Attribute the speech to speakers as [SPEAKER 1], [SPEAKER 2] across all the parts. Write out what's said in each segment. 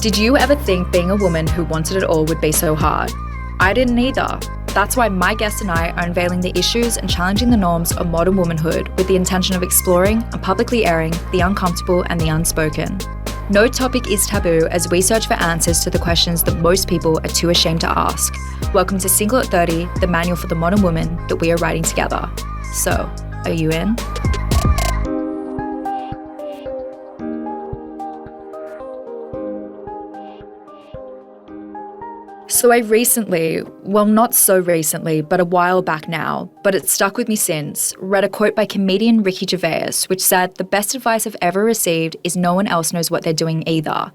[SPEAKER 1] Did you ever think being a woman who wanted it all would be so hard? I didn't either. That's why my guest and I are unveiling the issues and challenging the norms of modern womanhood with the intention of exploring and publicly airing the uncomfortable and the unspoken. No topic is taboo as we search for answers to the questions that most people are too ashamed to ask. Welcome to Single at 30, the manual for the modern woman that we are writing together. So, are you in? So I recently, well, not so recently, but a while back now, but it's stuck with me since, read a quote by comedian Ricky Gervais, which said, "The best advice I've ever received is no one else knows what they're doing either."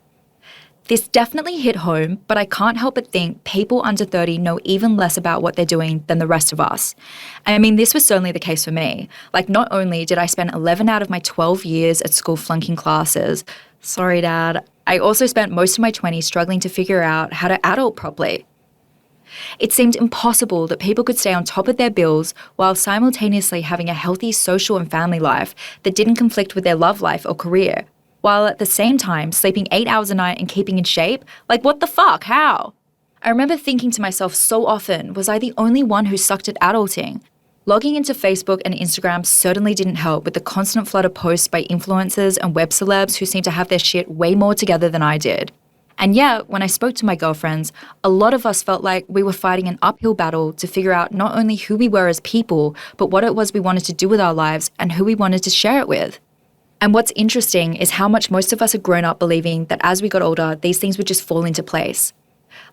[SPEAKER 1] This definitely hit home, but I can't help but think people under 30 know even less about what they're doing than the rest of us. I mean, this was certainly the case for me. Like, not only did I spend 11 out of my 12 years at school flunking classes, sorry, Dad, I also spent most of my 20s struggling to figure out how to adult properly. It seemed impossible that people could stay on top of their bills while simultaneously having a healthy social and family life that didn't conflict with their love life or career, while at the same time sleeping 8 hours a night and keeping in shape. Like, what the fuck? How? I remember thinking to myself so often, was I the only one who sucked at adulting? Logging into Facebook and Instagram certainly didn't help with the constant flood of posts by influencers and web celebs who seemed to have their shit way more together than I did. And yet, when I spoke to my girlfriends, a lot of us felt like we were fighting an uphill battle to figure out not only who we were as people, but what it was we wanted to do with our lives and who we wanted to share it with. And what's interesting is how much most of us had grown up believing that as we got older, these things would just fall into place.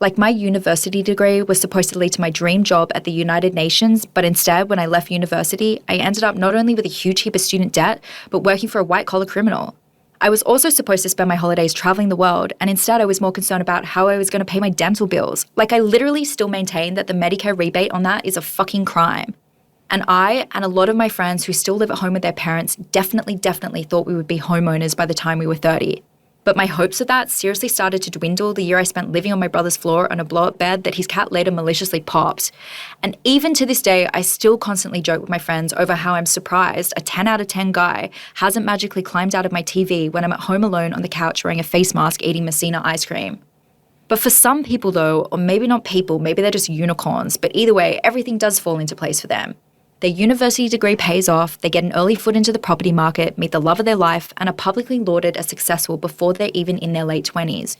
[SPEAKER 1] Like, my university degree was supposed to lead to my dream job at the United Nations, but instead, when I left university, I ended up not only with a huge heap of student debt, but working for a white-collar criminal. I was also supposed to spend my holidays traveling the world, and instead I was more concerned about how I was going to pay my dental bills. Like, I literally still maintain that the Medicare rebate on that is a fucking crime. And I, and a lot of my friends who still live at home with their parents, definitely thought we would be homeowners by the time we were 30. But my hopes of that seriously started to dwindle the year I spent living on my brother's floor on a blow-up bed that his cat later maliciously popped. And even to this day, I still constantly joke with my friends over how I'm surprised a 10 out of 10 guy hasn't magically climbed out of my TV when I'm at home alone on the couch wearing a face mask eating Messina ice cream. But for some people though, or maybe not people, maybe they're just unicorns, but either way, everything does fall into place for them. Their university degree pays off, they get an early foot into the property market, meet the love of their life, and are publicly lauded as successful before they're even in their late 20s.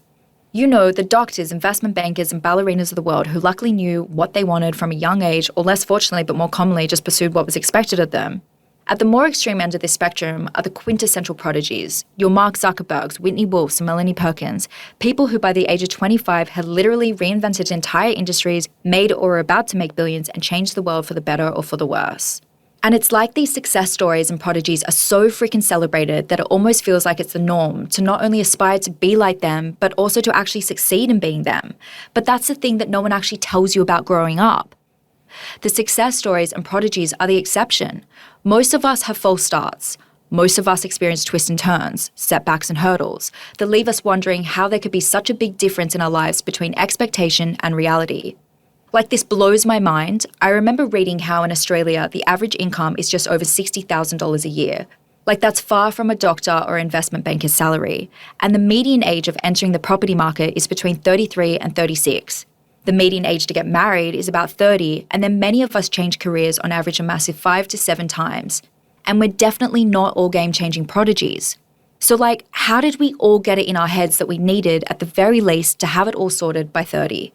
[SPEAKER 1] You know, the doctors, investment bankers, and ballerinas of the world who luckily knew what they wanted from a young age, or less fortunately but more commonly just pursued what was expected of them. At the more extreme end of this spectrum are the quintessential prodigies, your Mark Zuckerbergs, Whitney Wolfs, and Melanie Perkins, people who by the age of 25 had literally reinvented entire industries, made or were about to make billions, and changed the world for the better or for the worse. And it's like these success stories and prodigies are so freaking celebrated that it almost feels like it's the norm to not only aspire to be like them, but also to actually succeed in being them. But that's the thing that no one actually tells you about growing up. The success stories and prodigies are the exception. Most of us have false starts. Most of us experience twists and turns, setbacks and hurdles, that leave us wondering how there could be such a big difference in our lives between expectation and reality. Like, this blows my mind. I remember reading how in Australia, the average income is just over $60,000 a year. Like, that's far from a doctor or investment banker's salary. And the median age of entering the property market is between 33 and 36. The median age to get married is about 30, and then many of us change careers on average a massive 5 to 7 times. And we're definitely not all game-changing prodigies. So, like, how did we all get it in our heads that we needed, at the very least, to have it all sorted by 30?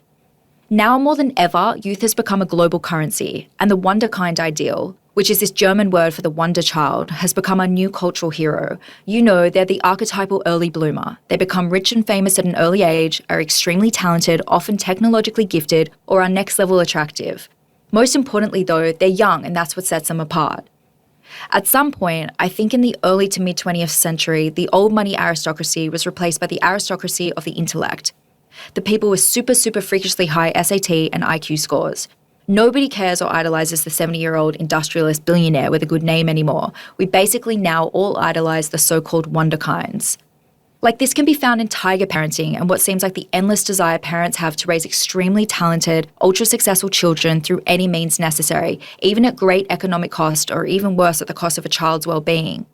[SPEAKER 1] Now more than ever, youth has become a global currency, and the wunderkind ideal, which is this German word for the wonder child, has become our new cultural hero. You know, they're the archetypal early bloomer. They become rich and famous at an early age, are extremely talented, often technologically gifted, or are next level attractive. Most importantly though, they're young, and that's what sets them apart. At some point, I think in the early to mid 20th century, the old money aristocracy was replaced by the aristocracy of the intellect. The people with super freakishly high SAT and IQ scores. Nobody cares or idolizes the 70-year-old industrialist billionaire with a good name anymore. We basically now all idolize the so-called wunderkinds. Like, this can be found in tiger parenting and what seems like the endless desire parents have to raise extremely talented, ultra-successful children through any means necessary, even at great economic cost or even worse at the cost of a child's well-being.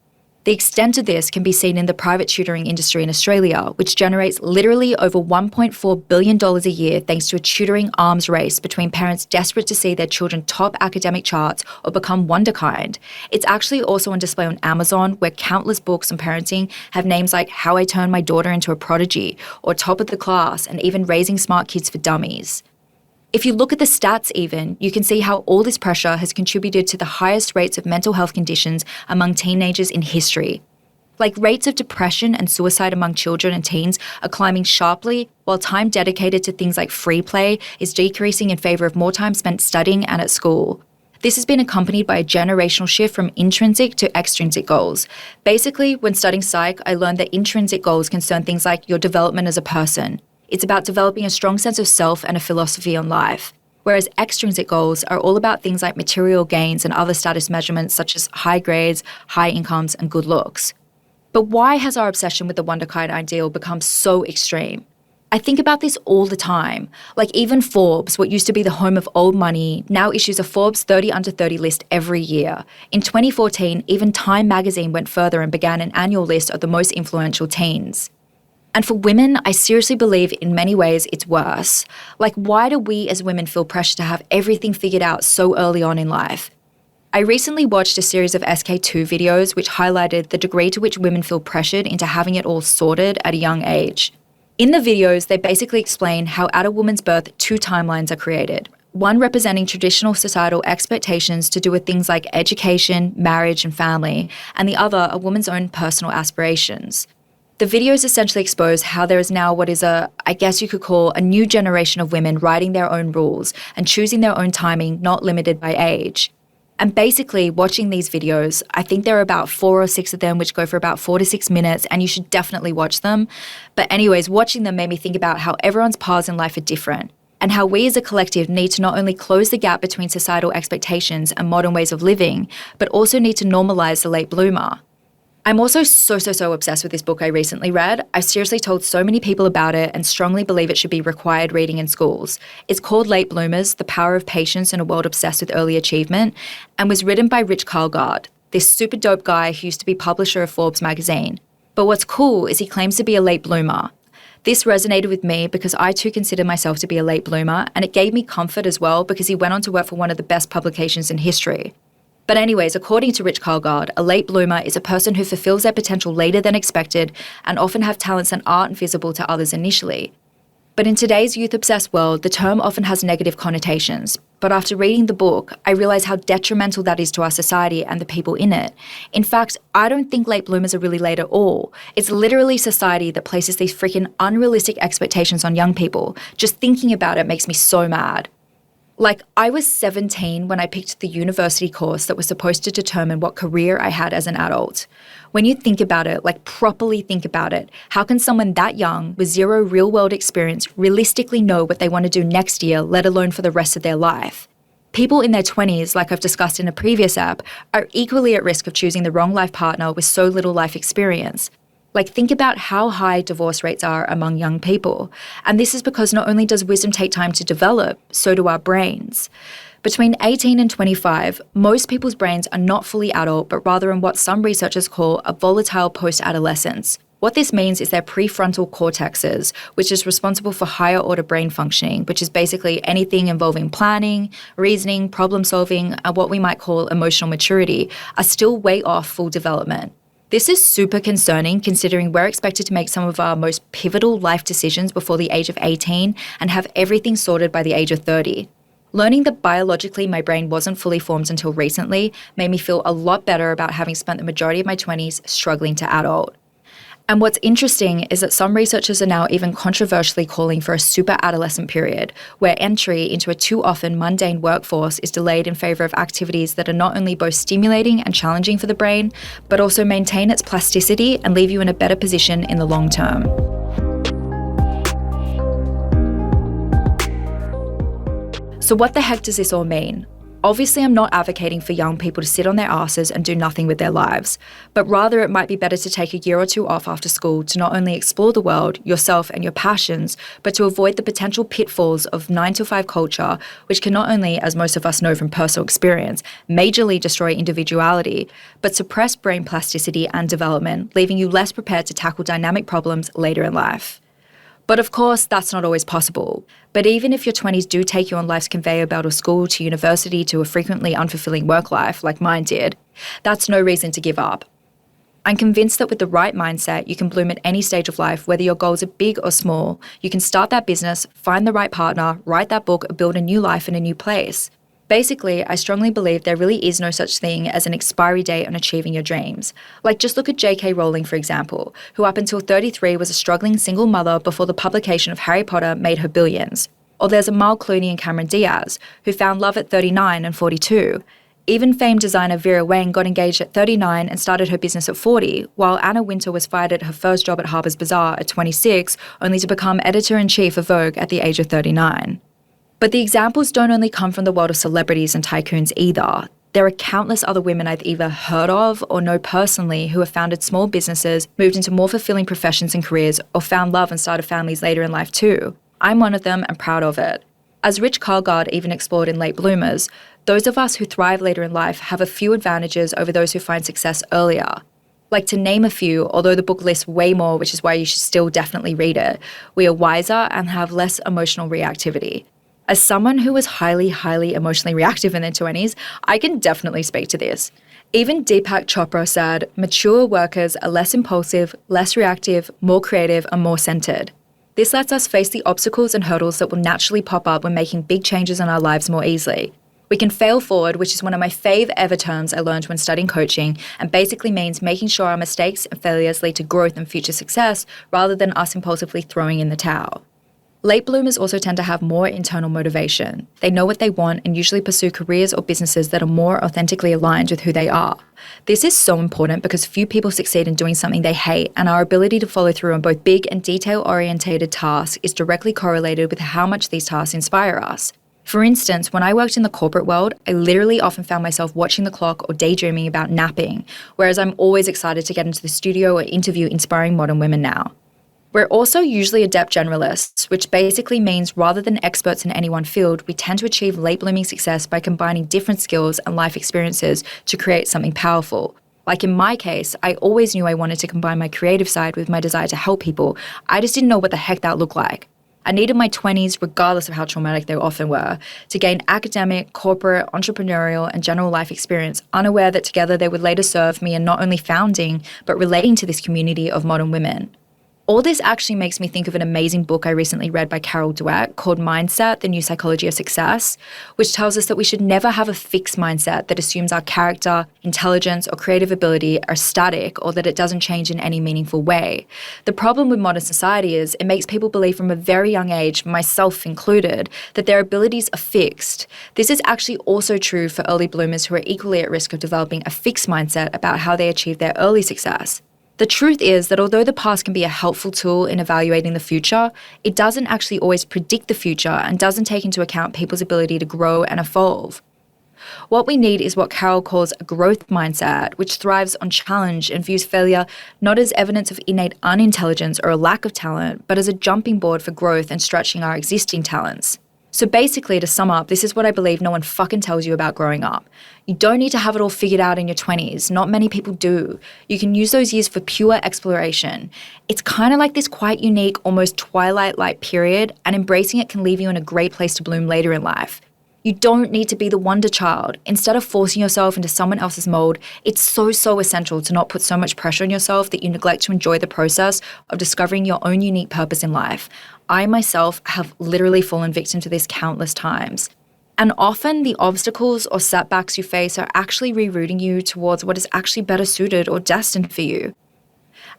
[SPEAKER 1] The extent of this can be seen in the private tutoring industry in Australia, which generates literally over $1.4 billion a year thanks to a tutoring arms race between parents desperate to see their children top academic charts or become wonderkind. It's actually also on display on Amazon, where countless books on parenting have names like How I Turned My Daughter into a Prodigy, or Top of the Class, and even Raising Smart Kids for Dummies. If you look at the stats even, you can see how all this pressure has contributed to the highest rates of mental health conditions among teenagers in history. Like, rates of depression and suicide among children and teens are climbing sharply, while time dedicated to things like free play is decreasing in favour of more time spent studying and at school. This has been accompanied by a generational shift from intrinsic to extrinsic goals. Basically, when studying psych, I learned that intrinsic goals concern things like your development as a person. It's about developing a strong sense of self and a philosophy on life, whereas extrinsic goals are all about things like material gains and other status measurements such as high grades, high incomes, and good looks. But why has our obsession with the wonderkind ideal become so extreme? I think about this all the time. Like, even Forbes, what used to be the home of old money, now issues a Forbes 30 under 30 list every year. In 2014, even Time magazine went further and began an annual list of the most influential teens. And for women, I seriously believe in many ways it's worse. Like, why do we as women feel pressure to have everything figured out so early on in life? I recently watched a series of SK2 videos which highlighted the degree to which women feel pressured into having it all sorted at a young age. In the videos, they basically explain how at a woman's birth, two timelines are created. One representing traditional societal expectations to do with things like education, marriage, and family, and the other a woman's own personal aspirations. The videos essentially expose how there is now what is I guess you could call a new generation of women writing their own rules and choosing their own timing, not limited by age. And basically, watching these videos, I think there are about 4 or 6 of them which go for about 4 to 6 minutes, and you should definitely watch them. But anyways, watching them made me think about how everyone's paths in life are different, and how we as a collective need to not only close the gap between societal expectations and modern ways of living, but also need to normalise the late bloomer. I'm also so obsessed with this book I recently read. I've seriously told so many people about it and strongly believe it should be required reading in schools. It's called Late Bloomers, The Power of Patience in a World Obsessed with Early Achievement, and was written by Rich Karlgaard, this super dope guy who used to be publisher of Forbes magazine. But what's cool is he claims to be a late bloomer. This resonated with me because I too consider myself to be a late bloomer, and it gave me comfort as well because he went on to work for one of the best publications in history. But anyways, according to Rich Karlgaard, a late bloomer is a person who fulfills their potential later than expected and often have talents that aren't visible to others initially. But in today's youth-obsessed world, the term often has negative connotations. But after reading the book, I realised how detrimental that is to our society and the people in it. In fact, I don't think late bloomers are really late at all. It's literally society that places these freaking unrealistic expectations on young people. Just thinking about it makes me so mad. Like, I was 17 when I picked the university course that was supposed to determine what career I had as an adult. When you think about it, like properly think about it, how can someone that young with zero real-world experience realistically know what they want to do next year, let alone for the rest of their life? People in their 20s, like I've discussed in a previous app, are equally at risk of choosing the wrong life partner with so little life experience. Like, think about how high divorce rates are among young people. And this is because not only does wisdom take time to develop, so do our brains. Between 18 and 25, most people's brains are not fully adult, but rather in what some researchers call a volatile post-adolescence. What this means is their prefrontal cortexes, which is responsible for higher order brain functioning, which is basically anything involving planning, reasoning, problem solving, and what we might call emotional maturity, are still way off full development. This is super concerning considering we're expected to make some of our most pivotal life decisions before the age of 18 and have everything sorted by the age of 30. Learning that biologically my brain wasn't fully formed until recently made me feel a lot better about having spent the majority of my 20s struggling to adult. And what's interesting is that some researchers are now even controversially calling for a super adolescent period, where entry into a too often mundane workforce is delayed in favour of activities that are not only both stimulating and challenging for the brain, but also maintain its plasticity and leave you in a better position in the long term. So what the heck does this all mean? Obviously, I'm not advocating for young people to sit on their asses and do nothing with their lives, but rather it might be better to take a year or two off after school to not only explore the world, yourself and your passions, but to avoid the potential pitfalls of 9-to-5 culture, which can not only, as most of us know from personal experience, majorly destroy individuality, but suppress brain plasticity and development, leaving you less prepared to tackle dynamic problems later in life. But of course, that's not always possible. But even if your 20s do take you on life's conveyor belt of school to university to a frequently unfulfilling work life, like mine did, that's no reason to give up. I'm convinced that with the right mindset, you can bloom at any stage of life, whether your goals are big or small. You can start that business, find the right partner, write that book, or build a new life in a new place. Basically, I strongly believe there really is no such thing as an expiry date on achieving your dreams. Like, just look at J.K. Rowling, for example, who up until 33 was a struggling single mother before the publication of Harry Potter made her billions. Or there's Amal Clooney and Cameron Diaz, who found love at 39 and 42. Even famed designer Vera Wang got engaged at 39 and started her business at 40, while Anna Wintour was fired at her first job at Harper's Bazaar at 26, only to become editor-in-chief of Vogue at the age of 39. But the examples don't only come from the world of celebrities and tycoons either. There are countless other women I've either heard of or know personally who have founded small businesses, moved into more fulfilling professions and careers, or found love and started families later in life too. I'm one of them and proud of it. As Rich Karlgaard even explored in Late Bloomers, those of us who thrive later in life have a few advantages over those who find success earlier. Like, to name a few, although the book lists way more, which is why you should still definitely read it, we are wiser and have less emotional reactivity. As someone who was highly emotionally reactive in their 20s, I can definitely speak to this. Even Deepak Chopra said, mature workers are less impulsive, less reactive, more creative, and more centered. This lets us face the obstacles and hurdles that will naturally pop up when making big changes in our lives more easily. We can fail forward, which is one of my fave ever terms I learned when studying coaching, and basically means making sure our mistakes and failures lead to growth and future success rather than us impulsively throwing in the towel. Late bloomers also tend to have more internal motivation. They know what they want and usually pursue careers or businesses that are more authentically aligned with who they are. This is so important because few people succeed in doing something they hate, and our ability to follow through on both big and detail-orientated tasks is directly correlated with how much these tasks inspire us. For instance, when I worked in the corporate world, I literally often found myself watching the clock or daydreaming about napping, whereas I'm always excited to get into the studio or interview inspiring modern women now. We're also usually adept generalists, which basically means rather than experts in any one field, we tend to achieve late blooming success by combining different skills and life experiences to create something powerful. Like in my case, I always knew I wanted to combine my creative side with my desire to help people. I just didn't know what the heck that looked like. I needed my 20s, regardless of how traumatic they often were, to gain academic, corporate, entrepreneurial, and general life experience, unaware that together they would later serve me in not only founding, but relating to this community of modern women. All this actually makes me think of an amazing book I recently read by Carol Dweck called Mindset, The New Psychology of Success, which tells us that we should never have a fixed mindset that assumes our character, intelligence, or creative ability are static or that it doesn't change in any meaningful way. The problem with modern society is it makes people believe from a very young age, myself included, that their abilities are fixed. This is actually also true for early bloomers who are equally at risk of developing a fixed mindset about how they achieve their early success. The truth is that although the past can be a helpful tool in evaluating the future, it doesn't actually always predict the future and doesn't take into account people's ability to grow and evolve. What we need is what Carol calls a growth mindset, which thrives on challenge and views failure not as evidence of innate unintelligence or a lack of talent, but as a jumping board for growth and stretching our existing talents. So basically, to sum up, this is what I believe no one fucking tells you about growing up. You don't need to have it all figured out in your 20s. Not many people do. You can use those years for pure exploration. It's kind of like this quite unique, almost twilight-like period, and embracing it can leave you in a great place to bloom later in life. You don't need to be the wonder child. Instead of forcing yourself into someone else's mold, it's so essential to not put so much pressure on yourself that you neglect to enjoy the process of discovering your own unique purpose in life. I myself have literally fallen victim to this countless times. And often the obstacles or setbacks you face are actually rerouting you towards what is actually better suited or destined for you.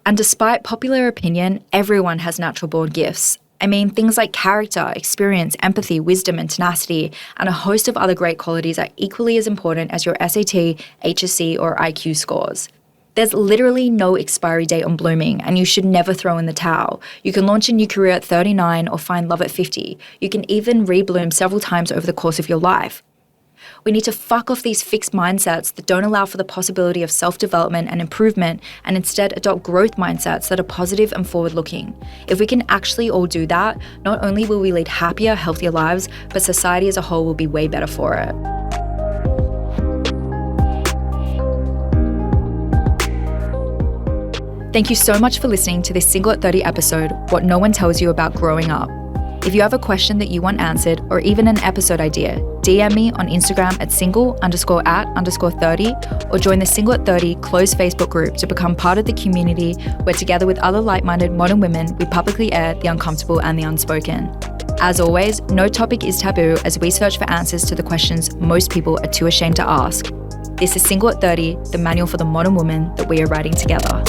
[SPEAKER 1] And despite popular opinion, everyone has natural born gifts. I mean, things like character, experience, empathy, wisdom, and tenacity, and a host of other great qualities are equally as important as your SAT, HSC, or IQ scores. There's literally no expiry date on blooming, and you should never throw in the towel. You can launch a new career at 39 or find love at 50. You can even rebloom several times over the course of your life. We need to fuck off these fixed mindsets that don't allow for the possibility of self-development and improvement and instead adopt growth mindsets that are positive and forward-looking. If we can actually all do that, not only will we lead happier, healthier lives, but society as a whole will be way better for it. Thank you so much for listening to this Single at 30 episode, What No One Tells You About Growing Up. If you have a question that you want answered or even an episode idea, DM me on Instagram at single_at_30 or join the Single at 30 closed Facebook group to become part of the community where together with other like-minded modern women, we publicly air the uncomfortable and the unspoken. As always, no topic is taboo as we search for answers to the questions most people are too ashamed to ask. This is Single at 30, the manual for the modern woman that we are writing together.